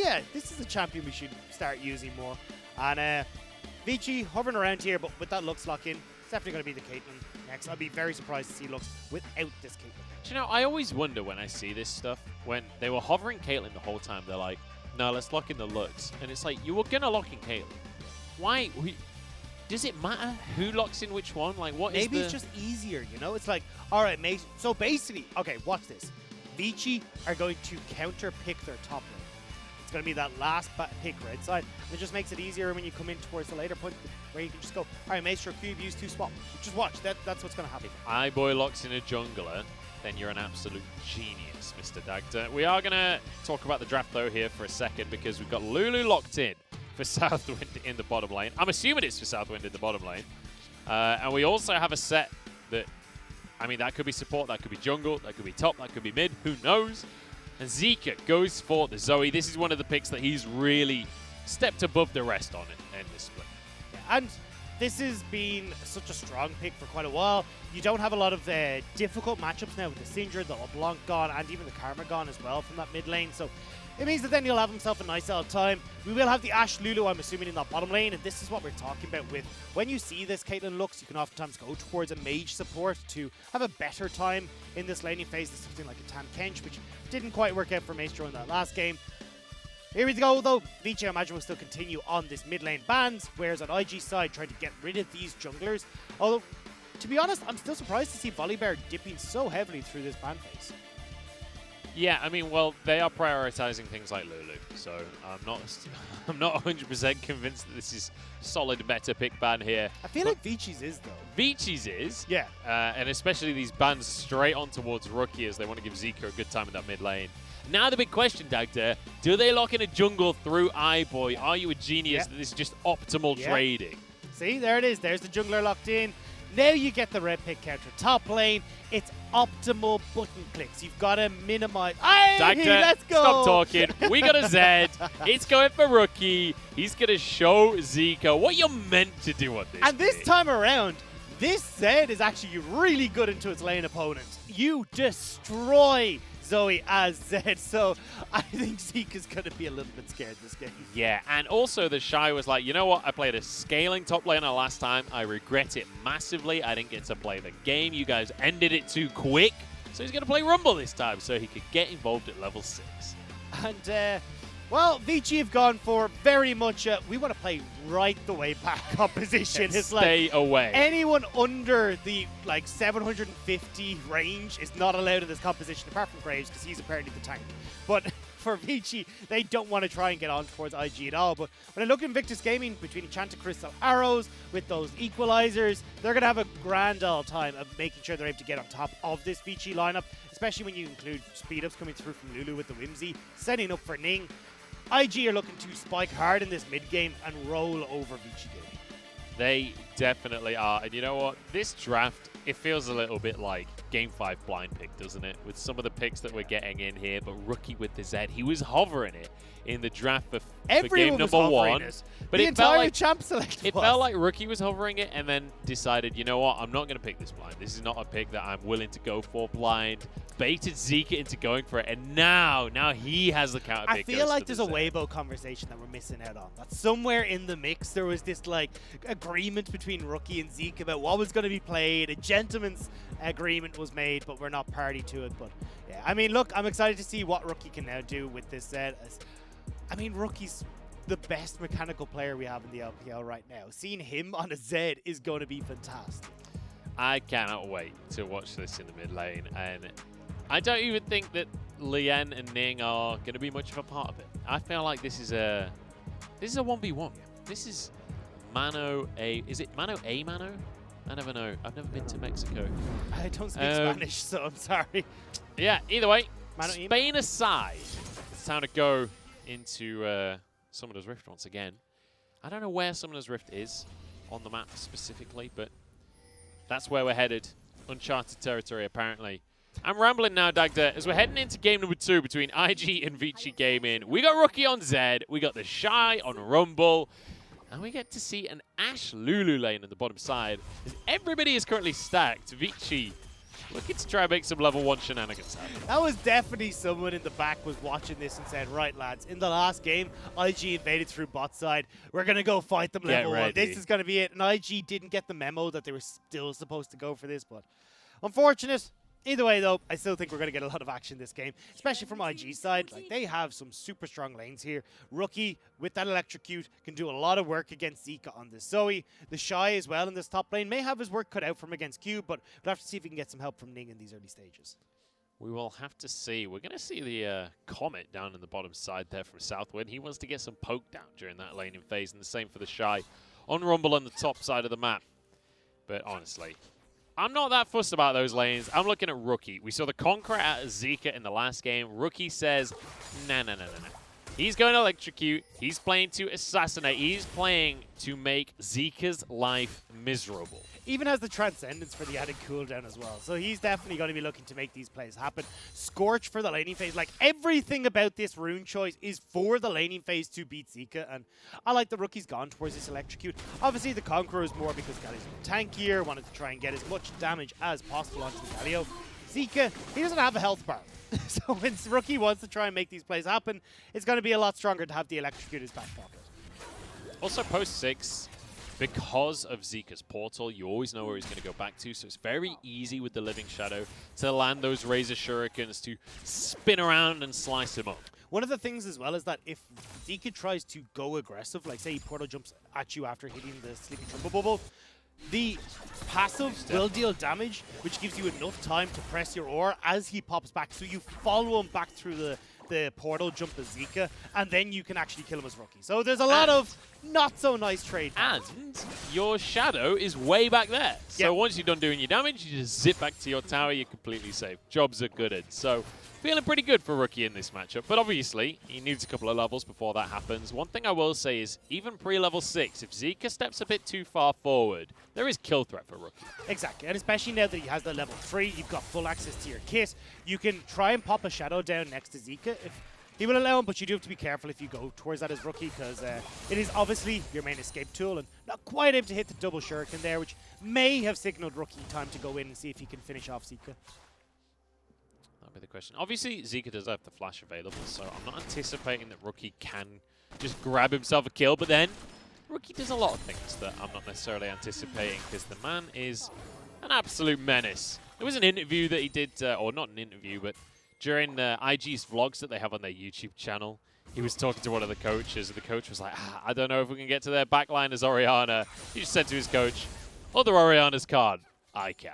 yeah, this is a champion we should start using more. And Vici hovering around here, but with that Lux lock in, it's definitely going to be the Caitlyn next. I'd be very surprised to see Lux without this Caitlyn. Do you know, I always wonder when I see this stuff, when they were hovering Caitlyn the whole time, they're like, no, let's lock in the Lux. And it's like, you were going to lock in Caitlyn. Why? Does it matter who locks in which one? Like, what Maybe it's just easier, you know? It's like, all right, mate. So basically, okay, watch this. Vici are going to counter pick their top lane. It's going to be that last pick red side. And it just makes it easier when you come in towards the later point where you can just go, all right, make sure cube use 2 swap. Just watch. That's what's going to happen. If iBoy locks in a jungler, then you're an absolute genius, Mr. Dagda. We are going to talk about the draft, though, here for a second because we've got Lulu locked in for Southwind in the bottom lane. I'm assuming it's for Southwind in the bottom lane. And we also have a set that, I mean, that could be support, that could be jungle, that could be top, that could be mid, who knows? And Zika goes for the Zoe. This is one of the picks that he's really stepped above the rest on in this split. Yeah, and this has been such a strong pick for quite a while. You don't have a lot of difficult matchups now with the Syndra, the LeBlanc gone, and even the Karma gone as well from that mid lane. So it means that then he'll have himself a nice old time. We will have the Ashe Lulu, I'm assuming, in that bottom lane, and this is what we're talking about with when you see this Caitlyn Lux, you can oftentimes go towards a mage support to have a better time in this laning phase. There's something like a Tam Kench, which didn't quite work out for Maestro in that last game. Here we go, though. Vici, I imagine, will still continue on this mid lane bans, whereas on IG side, trying to get rid of these junglers. Although, to be honest, I'm still surprised to see Volibear dipping so heavily through this ban phase. Yeah, I mean, well, they are prioritizing things like Lulu, so I'm not 100% convinced that this is solid meta pick ban here. I feel like Vici's is, though. Vici's is, yeah, and especially these bans straight on towards Rookie as they want to give Zika a good time in that mid lane. Now the big question, Dagda, do they lock in a jungle through iBoy? Are you a genius that this is just optimal trading? See, there it is. There's the jungler locked in. Now you get the red pick counter. Top lane, it's optimal button clicks. You've got to minimize. Hey, Dagda, let's go. Stop talking. We got a Zed. It's going for Rookie. He's going to show Zika what you're meant to do on this. And this time around, this Zed is actually really good into its lane opponent. You destroy Zoe as Zed, so I think Zika's going to be a little bit scared this game. Yeah, and also the Shy was like, you know what, I played a scaling top laner last time. I regret it massively. I didn't get to play the game. You guys ended it too quick. So he's going to play Rumble this time so he could get involved at level 6. And, well, Vici have gone for very much we want to play right the way back composition. It's Stay away. Anyone under the 750 range is not allowed in this composition apart from Graves because he's apparently the tank. But for Vici, they don't want to try and get on towards IG at all. But when I look at Invictus Gaming between Enchanted Crystal Arrows with those equalizers, they're going to have a grand old time of making sure they're able to get on top of this Vici lineup, especially when you include speed-ups coming through from Lulu with the Whimsy, setting up for Ning. IG are looking to spike hard in this mid-game and roll over Vici Gaming. They definitely are. And you know what? This draft, it feels a little bit like Game 5 blind pick, doesn't it? With some of the picks that we're getting in here, but Rookie with the Z, he was hovering it in the draft for game number 1. But the it felt entire like champ select it felt like Rookie was hovering it and then decided, you know what, I'm not going to pick this blind. This is not a pick that I'm willing to go for blind. Baited Zika into going for it, and now he has the counter pick. I feel like there's a Weibo conversation that we're missing out on. That somewhere in the mix there was this agreement between Rookie and Zeke about what was going to be played. A gentleman's agreement was made, but we're not party to it. But yeah, I mean, look, I'm excited to see what Rookie can now do with this set. I mean, Rookie's the best mechanical player we have in the LPL right now. Seeing him on a Z is going to be fantastic. I cannot wait to watch this in the mid lane, and I don't even think that Lien and Ning are going to be much of a part of it. I feel like this is a 1v1. This is Mano A. Is it Mano A Mano? I never know. I've never been to Mexico. I don't speak Spanish, so I'm sorry. Yeah, either way, Mano Spain aside, it's time to go into Summoner's Rift once again. I don't know where Summoner's Rift is on the map specifically, but that's where we're headed. Uncharted territory, apparently. I'm rambling now, Dagda, as we're heading into game number 2 between IG and Vici Gaming. We got Rookie on Zed, we got the Shy on Rumble, and we get to see an Ashe Lulu lane on the bottom side. As everybody is currently stacked. Vici Looking to try and make some level 1 shenanigans happen. That was definitely someone in the back was watching this and said, right, lads, in the last game, IG invaded through bot side. We're going to go fight them level 1. This is going to be it. And IG didn't get the memo that they were still supposed to go for this, but unfortunate. Either way, though, I still think we're going to get a lot of action this game, especially from IG's side. Like, they have some super strong lanes here. Rookie, with that electrocute, can do a lot of work against Zika on this Zoe. The Shy as well in this top lane may have his work cut out from against Cube, but we'll have to see if we can get some help from Ning in these early stages. We will have to see. We're going to see the Comet down in the bottom side there from Southwind. He wants to get some poke down during that laning phase, and the same for the Shy on Rumble on the top side of the map. But honestly, I'm not that fussed about those lanes. I'm looking at Rookie. We saw the Conqueror at Zika in the last game. Rookie says, nah. He's going to electrocute. He's playing to assassinate. He's playing to make Zika's life miserable. Even has the Transcendence for the added cooldown as well. So he's definitely going to be looking to make these plays happen. Scorch for the laning phase. Like, everything about this rune choice is for the laning phase to beat Zika. And I like the Rookie's gone towards this electrocute. Obviously, the Conqueror is more because Galio's tankier. Wanted to try and get as much damage as possible onto the Galio. Zika, he doesn't have a health bar. So when Rookie wants to try and make these plays happen, it's going to be a lot stronger to have the electrocute in his back pocket. Also, post 6, because of Zika's portal, you always know where he's going to go back to, so it's very easy with the Living Shadow to land those Razor Shurikens to spin around and slice him up. One of the things as well is that if Zika tries to go aggressive, like say he portal jumps at you after hitting the Sleepy Trumble Bubble, the passive will deal damage, which gives you enough time to press your aura as he pops back. So you follow him back through the portal jump as Zika, and then you can actually kill him as Rookie. So there's a lot of not so nice trade. And your shadow is way back there. So once you're done doing your damage, you just zip back to your tower, you're completely safe. Jobs are good. So feeling pretty good for Rookie in this matchup. But obviously, he needs a couple of levels before that happens. One thing I will say is, even pre-level 6, if Zika steps a bit too far forward, there is kill threat for Rookie. Exactly, and especially now that he has the level 3, you've got full access to your kit. You can try and pop a shadow down next to Zika if he will allow him, but you do have to be careful if you go towards that as Rookie, because it is obviously your main escape tool, and not quite able to hit the double shuriken there, which may have signaled Rookie time to go in and see if he can finish off Zika. That'll be the question. Obviously, Zika does have the flash available, so I'm not anticipating that Rookie can just grab himself a kill, but then Rookie does a lot of things that I'm not necessarily anticipating, because the man is an absolute menace. There was an interview that he did, or not an interview, but during IG's vlogs that they have on their YouTube channel, he was talking to one of the coaches, and the coach was like, I don't know if we can get to their backline as Orianna. He just said to his coach, other Oriannas can't. I can.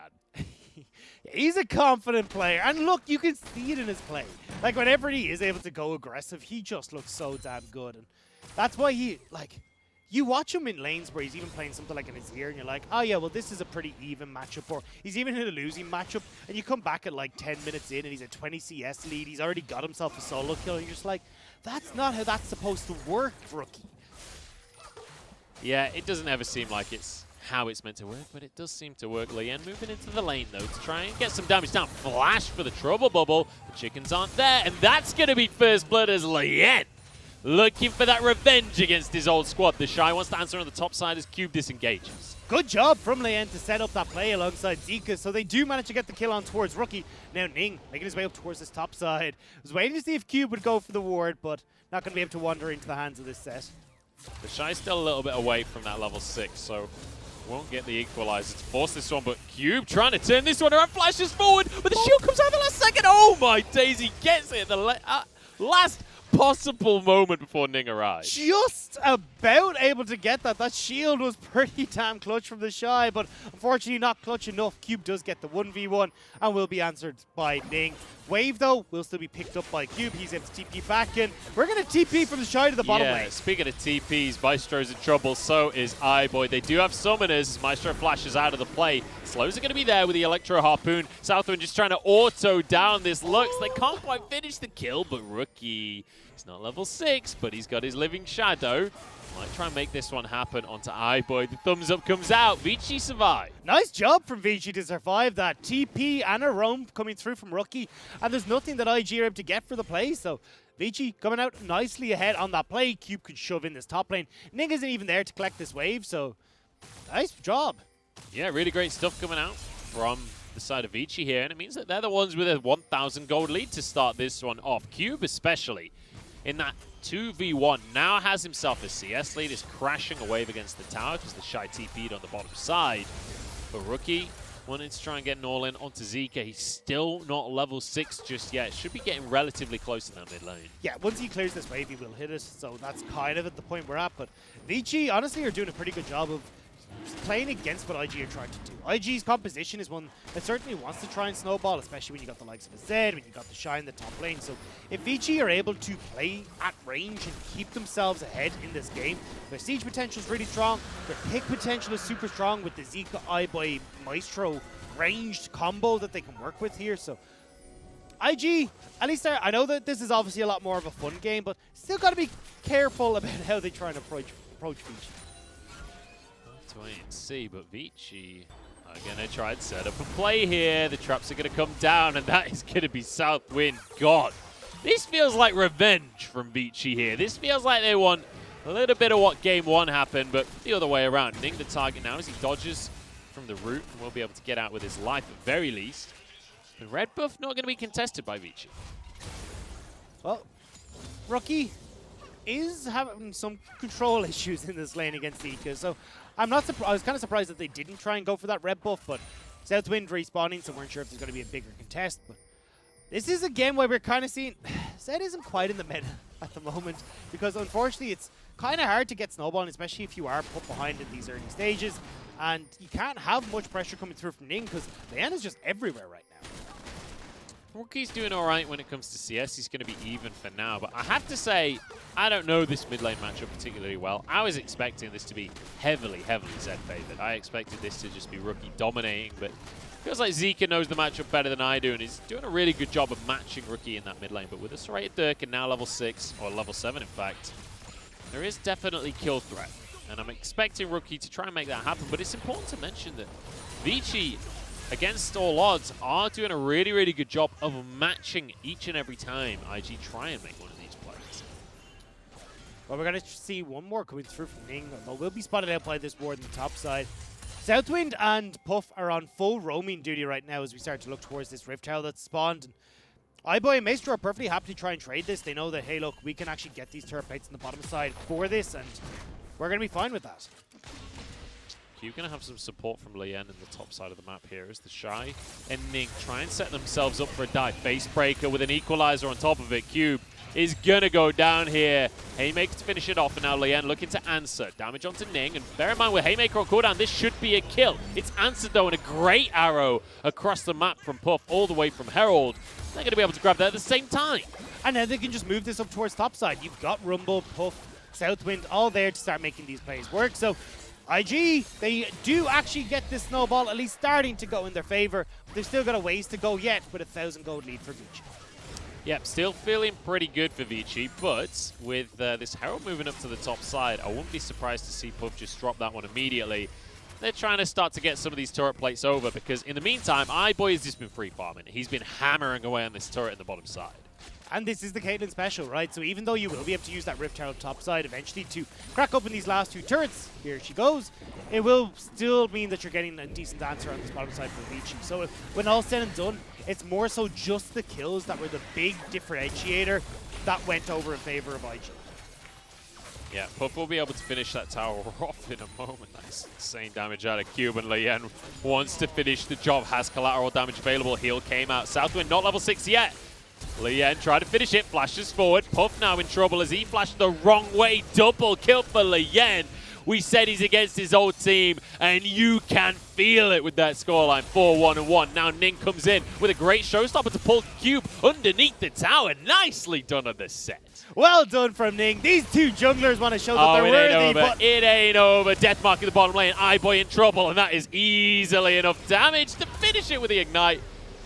He's a confident player, and look, you can see it in his play. Like, whenever he is able to go aggressive, he just looks so damn good, and that's why he, like, you watch him in lanes where he's even playing something like an Azir, and you're like, oh yeah, well, this is a pretty even matchup, or he's even in a losing matchup, and you come back at like 10 minutes in, and he's a 20 CS lead, he's already got himself a solo kill, and you're just like, that's not how that's supposed to work, Rookie. Yeah, it doesn't ever seem like it's how it's meant to work, but it does seem to work. Lien moving into the lane, though, to try and get some damage down. Flash for the Trouble Bubble. The chickens aren't there, and that's going to be first blood as Lien looking for that revenge against his old squad. The Shy wants to answer on the top side as Cube disengages. Good job from Lien to set up that play alongside Zika, so they do manage to get the kill on towards Rookie. Now Ning making his way up towards this top side. Was waiting to see if Cube would go for the ward, but not going to be able to wander into the hands of this set. The Shy's still a little bit away from that level 6, so won't get the equalizer to force this one, but Cube trying to turn this one around, flashes forward, but the shield comes out the last second. Oh my days, he gets it at the last possible moment before Ning arrives. Just about able to get that. That shield was pretty damn clutch from the Shy, but unfortunately not clutch enough. Cube does get the 1v1 and will be answered by Ning. Wave, though, will still be picked up by Cube. He's able to TP back in. We're going to TP from the Shy to the bottom lane. Speaking of TPs, Maestro's in trouble, so is iBoy. They do have summoners. Maestro flashes out of the play. Slows are going to be there with the Electro Harpoon. Southwind just trying to auto down this Lux. They can't quite finish the kill, but Rookie, he's not level 6, but he's got his Living Shadow. Might try and make this one happen onto iBoy. The thumbs up comes out. Vici survived. Nice job from Vici to survive that. TP and a roam coming through from Rookie. And there's nothing that IG are able to get for the play. So Vici coming out nicely ahead on that play. Cube can shove in this top lane. Ning isn't even there to collect this wave. So nice job. Yeah, really great stuff coming out from the side of Vici here, and it means that they're the ones with a 1,000 gold lead to start this one off. Cube especially, in that 2v1, now has himself a CS lead, is crashing a wave against the tower because the Shy TP'd on the bottom side. But Rookie wanting to try and get an all-in onto Zika. He's still not level 6 just yet. Should be getting relatively close in that mid lane. Yeah, once he clears this wave, he will hit it. So that's kind of at the point we're at. But Vici, honestly, are doing a pretty good job of playing against what IG are trying to do. IG's composition is one that certainly wants to try and snowball, especially when you got the likes of a Zed, when you got the Shy in the top lane. So if Vici are able to play at range and keep themselves ahead in this game, their siege potential is really strong, their pick potential is super strong with the Zika iBoy Maestro ranged combo that they can work with here. So IG, at least I know that this is obviously a lot more of a fun game, but still got to be careful about how they try and approach Vici. To wait and see, but Vici are going to try and set up a play here. The traps are going to come down, and that is going to be Southwind. God, this feels like revenge from Vici here. This feels like they want a little bit of what game 1 happened, but the other way around. Ning the target now as he dodges from the root and will be able to get out with his life at very least. The red buff not going to be contested by Vici. Well, Rookie is having some control issues in this lane against Zika, so I'm not surprised. I was kind of surprised that they didn't try and go for that red buff, but Southwind respawning, so we're not sure if there's going to be a bigger contest. But this is a game where we're kind of seeing Zed isn't quite in the meta at the moment, because unfortunately it's kind of hard to get snowballing, especially if you are put behind in these early stages, and you can't have much pressure coming through from Ning because Leanna's just everywhere right now. Rookie's doing all right when it comes to CS. He's going to be even for now. But I have to say, I don't know this mid lane matchup particularly well. I was expecting this to be heavily, heavily Zed favored. I expected this to just be Rookie dominating, but it feels like Zika knows the matchup better than I do, and he's doing a really good job of matching Rookie in that mid lane. But with a serrated Dirk and now level 6, or level 7 in fact, there is definitely kill threat. And I'm expecting Rookie to try and make that happen. But it's important to mention that Vici, against all odds, are doing a really, really good job of matching each and every time IG try and make one of these plays. Well, we're going to see one more coming through from Ning, although we'll be spotted out by this ward on the top side. Southwind and Puff are on full roaming duty right now as we start to look towards this Rift Tower that's spawned. And iBoy and Maestro are perfectly happy to try and trade this. They know that, hey, look, we can actually get these turret plates on the bottom side for this, and we're going to be fine with that. Cube going to have some support from Lien in the top side of the map here as the Shy and Ning try and set themselves up for a dive. Facebreaker with an equalizer on top of it. Cube is going to go down here. Haymaker to finish it off, and now Lien looking to answer. Damage onto Ning, and bear in mind with Haymaker on cooldown, this should be a kill. It's answered though, and a great arrow across the map from Puff all the way from Herald. They're going to be able to grab that at the same time. And then they can just move this up towards top side. You've got Rumble, Puff, Southwind all there to start making these plays work. So IG, they do actually get this snowball at least starting to go in their favor, but they've still got a ways to go yet with a 1,000 gold lead for Vici. Yep, still feeling pretty good for Vici, but with this Herald moving up to the top side, I wouldn't be surprised to see Puff just drop that one immediately. They're trying to start to get some of these turret plates over, because in the meantime, iBoy has just been free farming. He's been hammering away on this turret in the bottom side. And this is the Caitlyn special, right? So even though you will be able to use that Rift Tower top side eventually to crack open these last 2 turrets, here she goes, it will still mean that you're getting a decent answer on this bottom side for Vici. So when all's said and done, it's more so just the kills that were the big differentiator that went over in favor of IG. Yeah, Puff will be able to finish that tower off in a moment. That's insane damage out of Cube, and Lien wants to finish the job, has collateral damage available. Heal came out. Southwind not level 6 yet. Lien tried to finish it, flashes forward. Puff now in trouble as he flashed the wrong way. Double kill for Lien. We said he's against his old team, and you can feel it with that scoreline, 4-1-1. Now Ning comes in with a great showstopper to pull Cube underneath the tower. Nicely done on the set. Well done from Ning. These 2 junglers want to show that they're worthy. But it ain't over. Deathmark in the bottom lane. iBoy in trouble, and that is easily enough damage to finish it with the Ignite.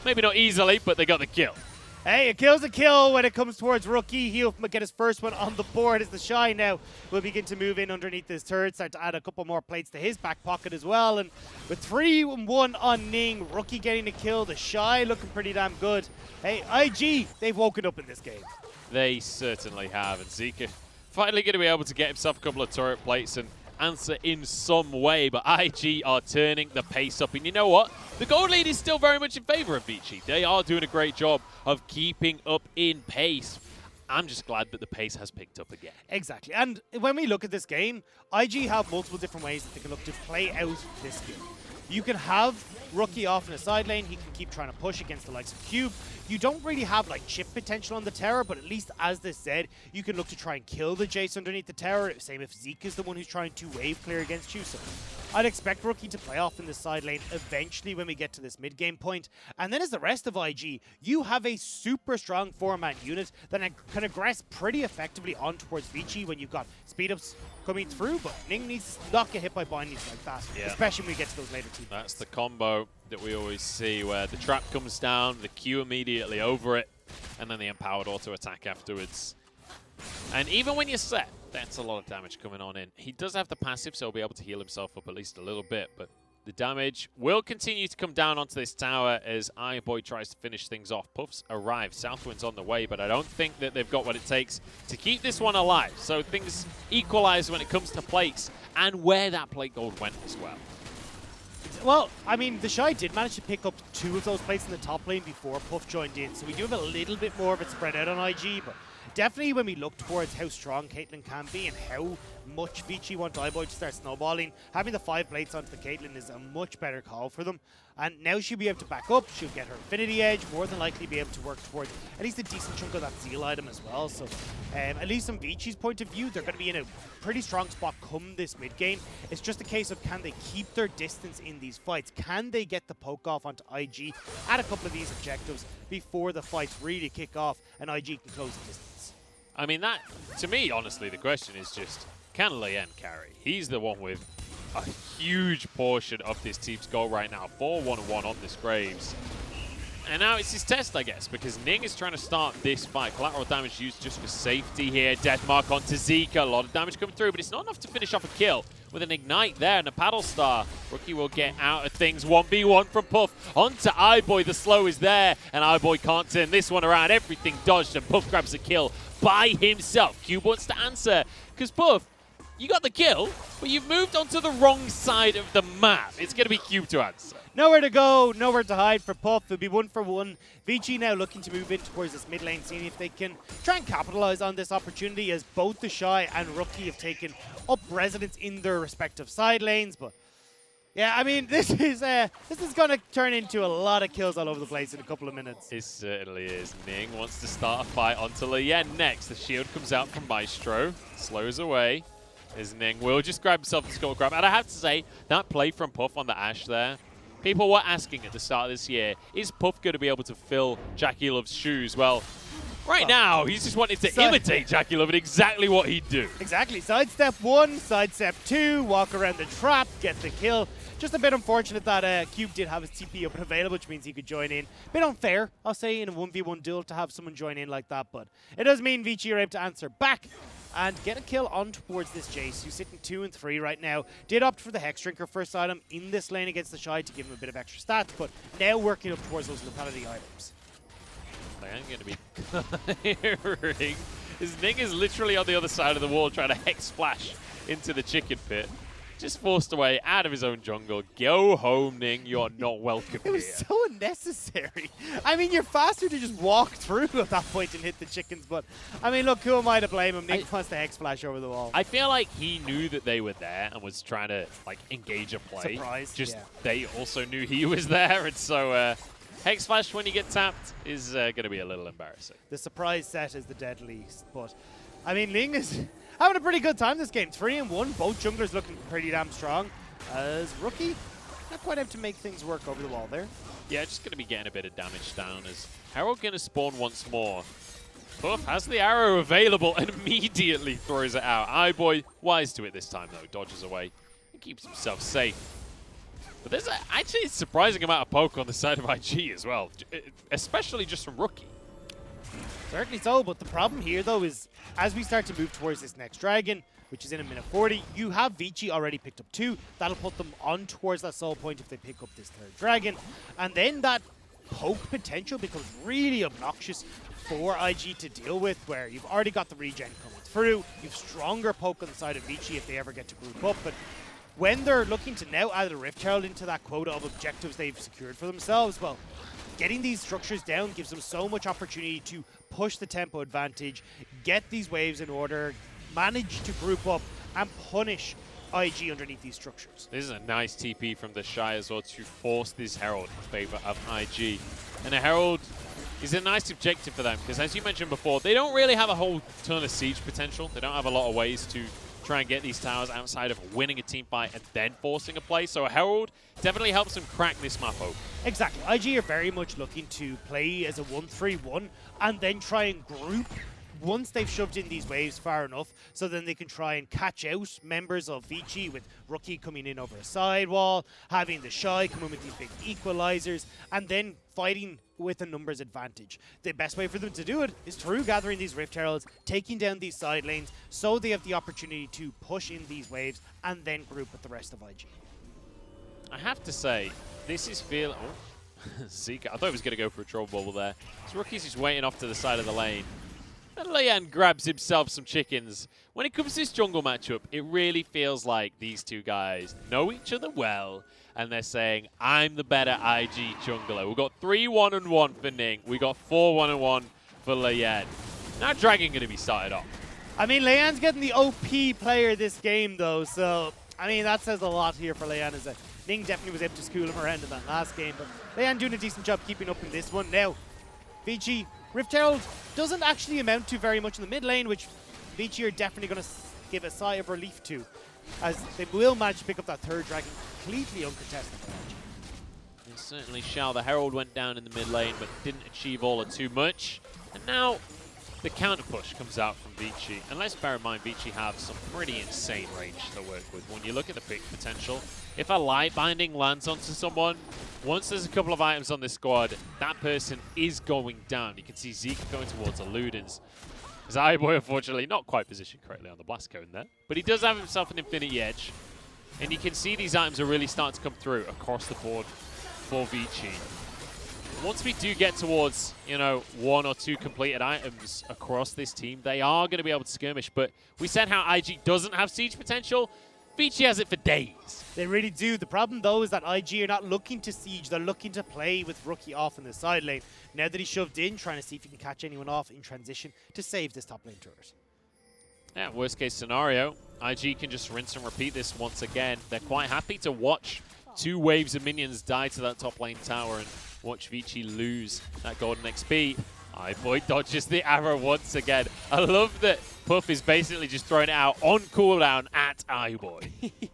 Maybe not easily, but they got the kill. Hey, a kill's a kill when it comes towards Rookie. He'll get his first one on the board as the Shy now will begin to move in underneath this turret, start to add a couple more plates to his back pocket as well. And with 3-1 on Ning, Rookie getting a kill, the Shy looking pretty damn good. Hey, IG, they've woken up in this game. They certainly have, and Zika finally going to be able to get himself a couple of turret plates, and answer in some way, but IG are turning the pace up. And you know what? The gold lead is still very much in favor of Vici. They are doing a great job of keeping up in pace. I'm just glad that the pace has picked up again. Exactly. And when we look at this game, IG have multiple different ways that they can look to play out this game. You can have Rookie off in a side lane. He can keep trying to push against the likes of Cube. You don't really have like chip potential on the tower, but at least as this said, you can look to try and kill the Jace underneath the tower. Same if Zeke is the one who's trying to wave clear against you. So I'd expect Rookie to play off in the side lane eventually when we get to this mid-game point. And then as the rest of IG, you have a super strong 4-man unit that can aggress pretty effectively on towards Vici when you've got speed-ups coming through, but Ning needs to not get hit by bindings like that, especially when we get to those later teams. That's the combo that we always see where the trap comes down, the Q immediately over it, and then the empowered auto attack afterwards. And even when you're set, that's a lot of damage coming on in. He does have the passive, so he'll be able to heal himself up at least a little bit, but the damage will continue to come down onto this tower as iBoy tries to finish things off. Puffs arrive. Southwind's on the way, but I don't think that they've got what it takes to keep this one alive. So things equalize when it comes to plates and where that plate gold went as well. Well, I mean, the Shy did manage to pick up 2 of those plates in the top lane before Puff joined in, so we do have a little bit more of it spread out on IG, but definitely when we look towards how strong Caitlyn can be and how much Vici want iBoy to start snowballing, having the 5 plates onto the Caitlyn is a much better call for them. And now she'll be able to back up, she'll get her Infinity Edge, more than likely be able to work towards at least a decent chunk of that Zeal item as well. So at least from Vici's point of view, they're going to be in a pretty strong spot come this mid-game. It's just a case of can they keep their distance in these fights? Can they get the poke off onto IG at a couple of these objectives before the fights really kick off and IG can close the distance? I mean, that, to me, honestly, the question is just, can Lien carry? He's the one with a huge portion of this team's goal right now. 4-1-1 on this Graves. And now it's his test, I guess, because Ning is trying to start this fight. Collateral damage used just for safety here. Death mark onto Zika. A lot of damage coming through, but it's not enough to finish off a kill. With an Ignite there and a Paddle Star, Rookie will get out of things. 1v1 from Puff onto iBoy. The slow is there, and iBoy can't turn this one around. Everything dodged, and Puff grabs a kill by himself. Cube wants to answer, because Puff, you got the kill, but you've moved onto the wrong side of the map. It's going to be Cube to answer. Nowhere to go, nowhere to hide for Puff. It'll be 1 for 1. Vici now looking to move in towards this mid lane, seeing if they can try and capitalize on this opportunity as both the Shy and Rookie have taken up residence in their respective side lanes. But yeah, I mean, this is going to turn into a lot of kills all over the place in a couple of minutes. It certainly is. Ning wants to start a fight onto Lien next. The shield comes out from Maestro, slows away. As Ning will just grab himself the skull grab. And I have to say, that play from Puff on the Ashe there, people were asking at the start of this year, is Puff going to be able to fill Jackie Love's shoes? Well, right now, he's just wanting to imitate Jackie Love and exactly what he'd do. Exactly. Sidestep 1, sidestep 2, walk around the trap, get the kill. Just a bit unfortunate that Cube did have his TP up and available, which means he could join in. Bit unfair, I'll say, in a 1v1 duel to have someone join in like that, but it does mean Vici are able to answer back and get a kill on towards this Jace, who's sitting 2 and 3 right now. Did opt for the Hex Drinker first item in this lane against the Shy to give him a bit of extra stats, but now working up towards those lethality items. I'm going to be clearing. His Ning is literally on the other side of the wall trying to Hex Splash into the chicken pit. Just forced away out of his own jungle. Go home, Ning. You're not welcome It was here. so unnecessary. I mean, you're faster to just walk through at that point and hit the chickens, but I mean, look, who am I to blame him? Ning wants to Hex Flash over the wall. I feel like he knew that they were there and was trying to like engage a play. Surprise, Just yeah. they also knew he was there, and so Hex Flash when you get tapped is going to be a little embarrassing. The surprise set is the dead least, but I mean, Ling is having a pretty good time this game. 3 and 1, both junglers looking pretty damn strong. As Rookie, not quite able to make things work over the wall there. Yeah, just going to be getting a bit of damage down as Herald going to spawn once more. Puff has the arrow available and immediately throws it out. iBoy, wise to it this time though, dodges away and keeps himself safe. But there's actually a surprising amount of poke on the side of IG as well, especially just from Rookie. Certainly so, but the problem here, though, is as we start to move towards this next dragon, which is in a minute 40, you have Vici already picked up 2. That'll put them on towards that soul point if they pick up this 3rd dragon. And then that poke potential becomes really obnoxious for IG to deal with, where you've already got the regen coming through. You've stronger poke on the side of Vici if they ever get to group up, but when they're looking to now add a Rift Herald into that quota of objectives they've secured for themselves, well, getting these structures down gives them so much opportunity to push the tempo advantage, get these waves in order, manage to group up, and punish IG underneath these structures. This is a nice TP from the Shy as well to force this Herald in favor of IG. And a Herald is a nice objective for them because, as you mentioned before, they don't really have a whole ton of siege potential. They don't have a lot of ways to try and get these towers outside of winning a team fight and then forcing a play. So a Herald definitely helps them crack this map open. Exactly. IG are very much looking to play as a 1-3-1 and then try and group once they've shoved in these waves far enough, so then they can try and catch out members of Vici, with Rookie coming in over a sidewall, having the Shy come in with these big equalizers, and then fighting with a numbers advantage. The best way for them to do it is through gathering these Rift Heralds, taking down these side lanes, so they have the opportunity to push in these waves and then group with the rest of IG. I have to say, this is feeling... Oh, Zika. I thought he was going to go for a troll bubble there. So Rookie's just waiting off to the side of the lane. And Leyan grabs himself some chickens. When it comes to this jungle matchup, it really feels like these two guys know each other well, and they're saying, I'm the better IG jungler. We've got 3-1-1 for Ning. We got 4-1-1 for Leyan. Now Dragon going to be started off. I mean, Leyan's getting the OP player this game, though, so, I mean, that says a lot here for Leyan, is that Ning definitely was able to school him around in that last game, but Leyan doing a decent job keeping up in this one. Now, Vici, Rift Herald doesn't actually amount to very much in the mid lane, which Vici are definitely going to give a sigh of relief to, as they will manage to pick up that third dragon completely uncontested. They certainly shall. The Herald went down in the mid lane, but didn't achieve all or too much. And now the counter push comes out from Vici. And let's bear in mind, Vici have some pretty insane range to work with. When you look at the pick potential, if a light binding lands onto someone, once there's a couple of items on this squad, that person is going down. You can see Zeke going towards Ludens. As iBoy, unfortunately, not quite positioned correctly on the blast cone there. But he does have himself an Infinity Edge. And you can see these items are really starting to come through across the board for Vici. Once we do get towards, you know, 1 or 2 completed items across this team, they are going to be able to skirmish. But we said how IG doesn't have siege potential. Vici has it for days. They really do. The problem, though, is that IG are not looking to siege. They're looking to play with Rookie off in the side lane. Now that he's shoved in, trying to see if he can catch anyone off in transition to save this top lane turret. Yeah, worst case scenario, IG can just rinse and repeat this once again. They're quite happy to watch 2 waves of minions die to that top lane tower and watch Vici lose that golden XP. iBoy dodges the arrow once again. I love that Puff is basically just throwing it out on cooldown at iBoy.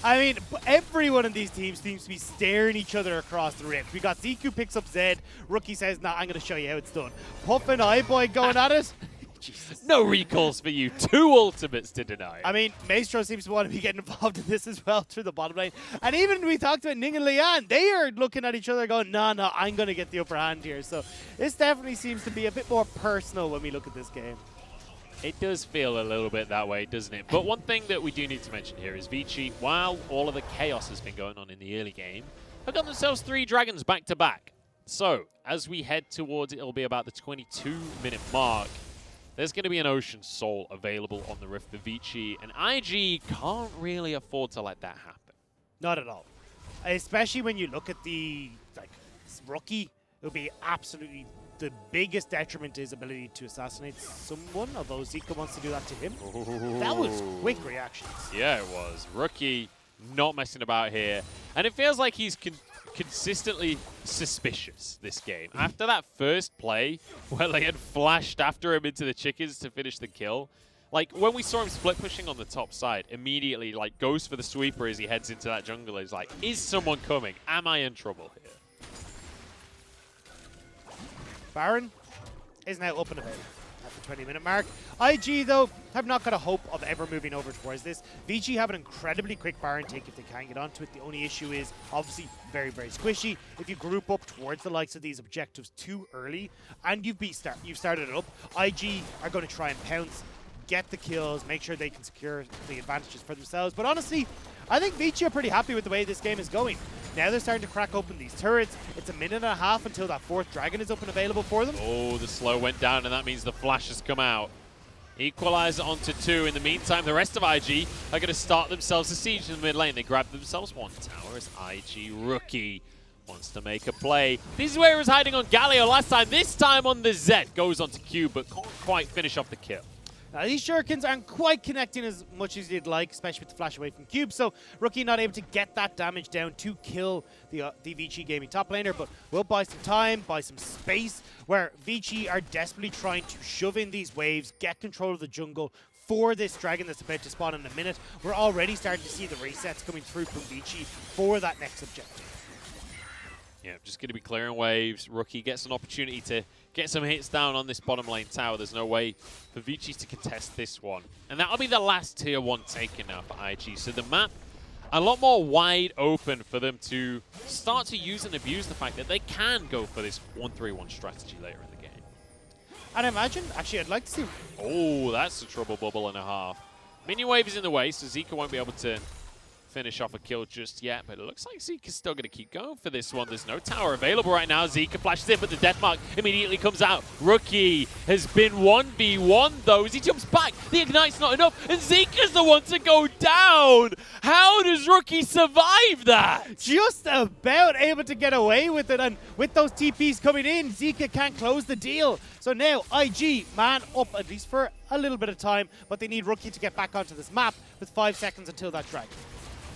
I mean, everyone in these teams seems to be staring each other across the rift. We got Zeke who picks up Zed. Rookie says, nah, I'm going to show you how it's done. Puff and iBoy going at it. Jesus. No recalls for you. 2 ultimates to deny. I mean, Maestro seems to want to be getting involved in this as well through the bottom lane. And even we talked about Ning and Leyan, they are looking at each other going, no, I'm going to get the upper hand here. So this definitely seems to be a bit more personal when we look at this game. It does feel a little bit that way, doesn't it? But one thing that we do need to mention here is Vici, while all of the chaos has been going on in the early game, have got themselves 3 dragons back to back. So as we head towards it'll be about the 22-minute mark, there's going to be an Ocean Soul available on the Rift for Vici, and IG can't really afford to let that happen. Not at all. Especially when you look at the Rookie, it would be absolutely the biggest detriment to his ability to assassinate someone, although Zika wants to do that to him. Ooh. That was quick reactions. Yeah, it was. Rookie not messing about here. And it feels like he's consistently suspicious this game. After that first play where they had flashed after him into the chickens to finish the kill, like when we saw him split pushing on the top side, immediately like goes for the sweeper as he heads into that jungle. He's like, is someone coming? Am I in trouble here? Baron is now up and about at the 20-minute mark. IG, though, have not got a hope of ever moving over towards this. Vici have an incredibly quick Baron take if they can get onto it. The only issue is, obviously, very, very squishy. If you group up towards the likes of these objectives too early, and you've started it up, IG are going to try and pounce, get the kills, make sure they can secure the advantages for themselves. But honestly, I think Vici are pretty happy with the way this game is going. Now they're starting to crack open these turrets. It's a minute and a half until that 4th dragon is up and available for them. Oh, the slow went down, and that means the flash has come out. Equalizer onto 2. In the meantime, the rest of IG are going to start themselves a siege in the mid lane. They grab themselves 1 tower as IG Rookie wants to make a play. This is where he was hiding on Galio last time. This time on the Zed. Goes onto Q, but can't quite finish off the kill. Now, these shurikens aren't quite connecting as much as you'd like, especially with the flash away from Cube, so Rookie not able to get that damage down to kill the Vici Gaming top laner, but we'll buy some time, buy some space, where Vici are desperately trying to shove in these waves, get control of the jungle for this dragon that's about to spawn in a minute. We're already starting to see the resets coming through from Vici for that next objective. Yeah, just going to be clearing waves. Rookie gets an opportunity to get some hits down on this bottom lane tower. There's no way for Vici to contest this one. And that'll be the last tier 1 taken now for IG. So the map, a lot more wide open for them to start to use and abuse the fact that they can go for this 1-3-1 strategy later in the game. And I imagine, actually, I'd like to see... Oh, that's a trouble bubble and a half. Minion wave is in the way, so Zika won't be able to finish off a kill just yet, but it looks like Zika's still going to keep going for this one. There's no tower available right now. Zika flashes in, but the death mark immediately comes out. Rookie has been 1v1 though as he jumps back. The ignite's not enough, and Zika's the one to go down. How does Rookie survive that? Just about able to get away with it, and with those TPs coming in, Zika can't close the deal. So now IG man up at least for a little bit of time, but they need Rookie to get back onto this map with 5 seconds until that dragon.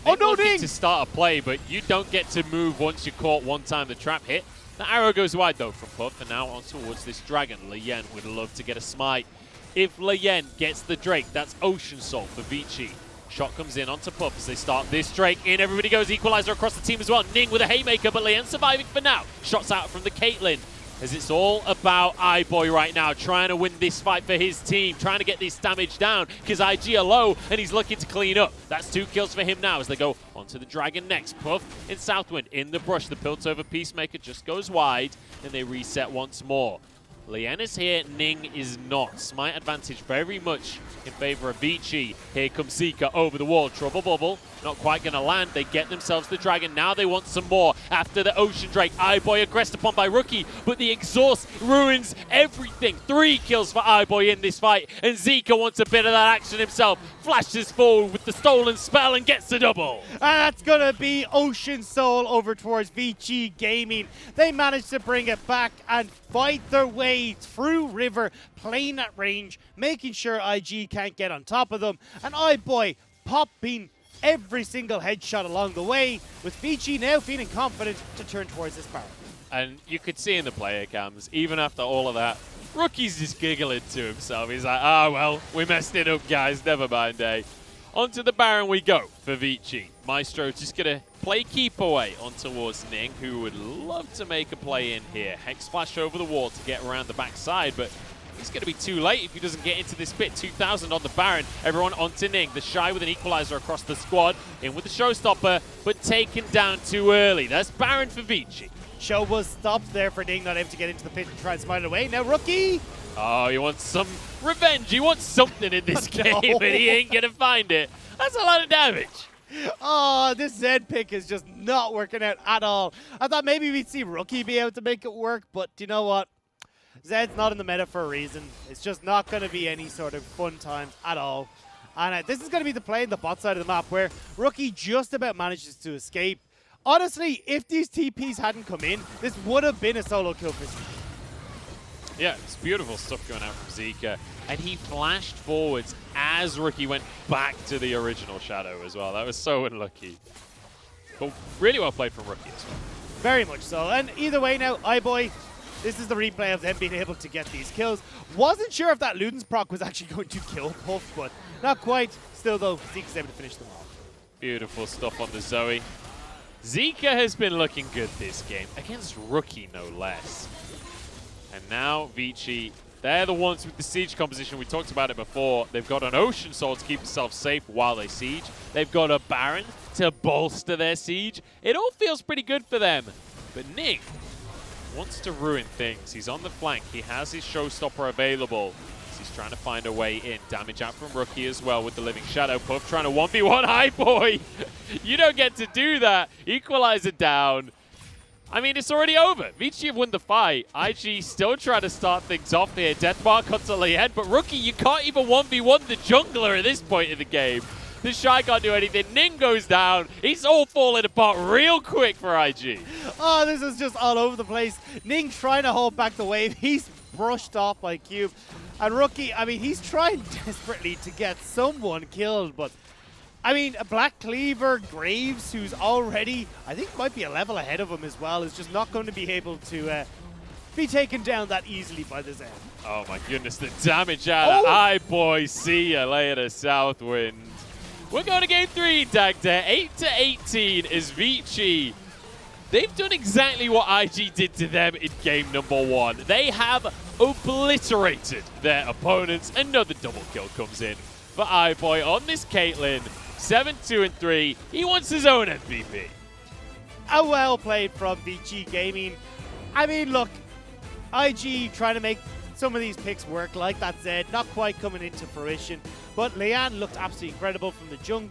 Oh no, Ning! To start a play, but you don't get to move once you're caught one time the trap hit. The arrow goes wide though from Puff, and now on towards this dragon. Lian would love to get a smite. If Lian gets the Drake, that's Ocean Soul for Vici. Shot comes in onto Puff as they start this Drake in. Everybody goes equalizer across the team as well. Ning with a haymaker, but Lian surviving for now. Shots out from the Caitlyn. As it's all about iBoy right now, trying to win this fight for his team, trying to get this damage down, because IG are low, and he's looking to clean up. That's 2 kills for him now as they go onto the dragon next. Puff in Southwind, in the brush. The Piltover Peacemaker just goes wide, and they reset once more. Lian is here, Ning is not. Smite advantage very much in favor of Vici. Here comes Zika over the wall. Trouble bubble, not quite going to land. They get themselves the dragon. Now they want some more after the Ocean Drake. iBoy aggressed upon by Rookie, but the exhaust ruins everything. 3 kills for iBoy in this fight, and Zika wants a bit of that action himself. Flashes forward with the stolen spell and gets the double. And that's going to be Ocean Soul over towards Vici Gaming. They managed to bring it back and fight their way through River, playing at range, making sure IG can't get on top of them, and iBoy popping every single headshot along the way, with Vici now feeling confident to turn towards this barrel. And you could see in the player cams, even after all of that, Rookie's just giggling to himself. He's like, ah, well, we messed it up, guys. Never mind, eh? Onto the Baron we go for Vici. Maestro just going to play keep away on towards Ning, who would love to make a play in here. Hex flash over the wall to get around the backside, but he's going to be too late if he doesn't get into this pit. 2,000 on the Baron. Everyone onto Ning. The Shy with an equalizer across the squad. In with the Showstopper, but taken down too early. That's Baron for Vici. Show was stopped there for Ning, not able to get into the pit and try and smite it away. Now Rookie! Oh, he wants some revenge. He wants something in this game, but he ain't going to find it. That's a lot of damage. Oh, this Zed pick is just not working out at all. I thought maybe we'd see Rookie be able to make it work, but you know what? Zed's not in the meta for a reason. It's just not going to be any sort of fun times at all. And this is going to be the play in the bot side of the map where Rookie just about manages to escape. Honestly, if these TPs hadn't come in, this would have been a solo kill for Zika. Yeah, it's beautiful stuff going out from Zika. And he flashed forwards as Rookie went back to the original Shadow as well. That was so unlucky. But really well played from Rookie as well. Very much so. And either way now, iBoy, this is the replay of them being able to get these kills. Wasn't sure if that Luden's proc was actually going to kill Puff, but not quite. Still though, Zika's able to finish them off. Beautiful stuff on the Zoe. Zika has been looking good this game, against Rookie no less. And now Vici, they're the ones with the siege composition. We talked about it before. They've got an Ocean Soul to keep themselves safe while they siege. They've got a Baron to bolster their siege. It all feels pretty good for them. But Ning wants to ruin things. He's on the flank. He has his Showstopper available. He's trying to find a way in. Damage out from Rookie as well with the Living Shadow. Puff trying to 1v1 iBoy. You don't get to do that. Equalizer down. I mean, it's already over. Vici have won the fight. IG still trying to start things off there. Deathmark onto Lian, but Rookie, you can't even 1v1 the jungler at this point in the game. The Shy can't do anything. Ning goes down. He's all falling apart real quick for IG. Oh, this is just all over the place. Ning trying to hold back the wave. He's brushed off by Cube. And Rookie, I mean, he's trying desperately to get someone killed, but I mean, a Black Cleaver, Graves, who's already, I think might be a level ahead of him as well, is just not going to be able to be taken down that easily by this end. Oh my goodness, the damage out of iBoy. See ya later, Southwind. We're going to game 3, Dagda. 8-18 is Vici. They've done exactly what IG did to them in game number 1. They have obliterated their opponents. Another double kill comes in for iBoy on this Caitlyn. 7-2-3. He wants his own MVP. A well played from Vici Gaming. I mean, look, IG trying to make some of these picks work, like that said, not quite coming into fruition. But Lian looked absolutely incredible from the jungle.